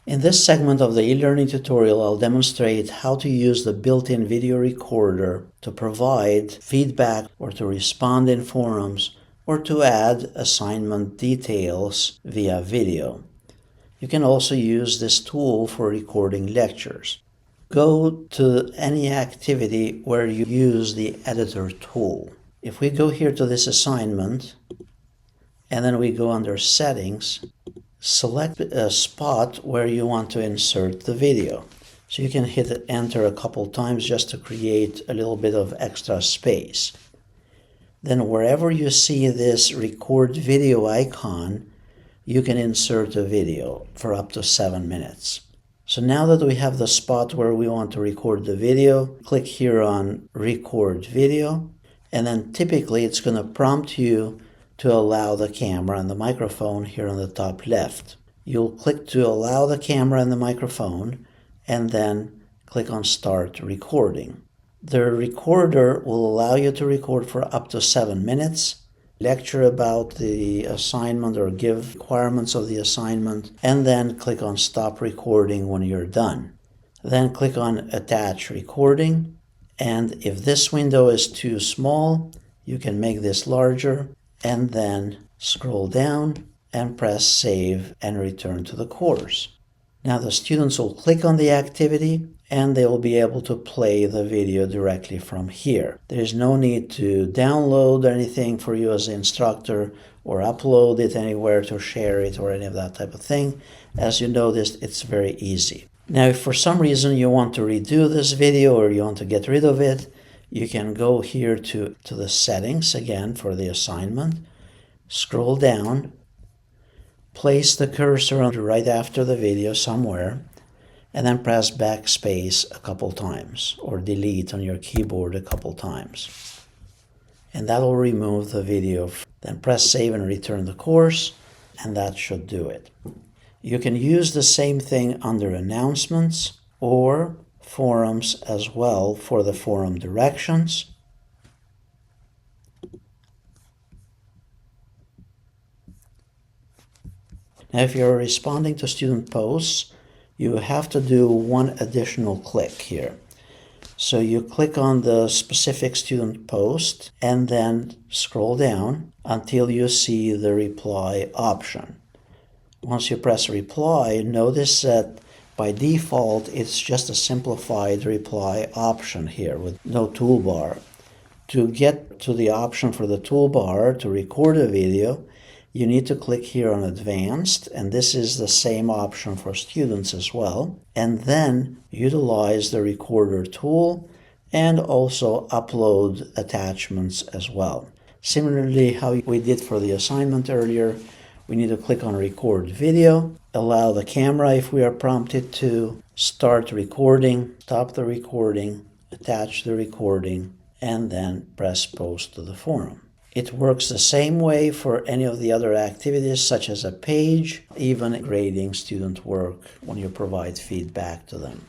In this segment of the e-learning tutorial, I'll demonstrate how to use the built-in video recorder to provide feedback or to respond in forums or to add assignment details via video. You can also use this tool for recording lectures. Go to any activity where you use the editor tool. If we go here to this assignment and then we go under settings, select a spot where you want to insert the video. So you can hit enter a couple times just to create a little bit of extra space. Then wherever you see this record video icon, you can insert a video for up to 7 minutes. So now that we have the spot where we want to record the video, click here on record video, and then typically it's going to prompt you to allow the camera and the microphone here on the top left. You'll click to allow the camera and the microphone and then click on start recording. The recorder will allow you to record for up to 7 minutes, lecture about the assignment or give requirements of the assignment, and then click on stop recording when you're done. Then click on attach recording, and if this window is too small, you can make this larger and then scroll down and press save and return to the course. Now the students will click on the activity and they will be able to play the video directly from here. There's no need to download anything for you as the instructor or upload it anywhere to share it or any of that type of thing. As you noticed, it's very easy. Now if for some reason you want to redo this video or you want to get rid of it, you can go here to the settings again for the assignment, scroll down, place the cursor right after the video somewhere, and then press backspace a couple times or delete on your keyboard a couple times. And that will remove the video. Then press save and return the course, and that should do it. You can use the same thing under announcements or forums as well for the forum directions. Now if you're responding to student posts, you have to do one additional click here. So you click on the specific student post and then scroll down until you see the reply option. Once you press reply, notice that by default, it's just a simplified reply option here with no toolbar. To get to the option for the toolbar to record a video, you need to click here on Advanced, and this is the same option for students as well. And then utilize the recorder tool and also upload attachments as well. Similarly, how we did for the assignment earlier, we need to click on Record Video, allow the camera if we are prompted to, start recording, stop the recording, attach the recording, and then press Post to the forum. It works the same way for any of the other activities, such as a page, even grading student work when you provide feedback to them.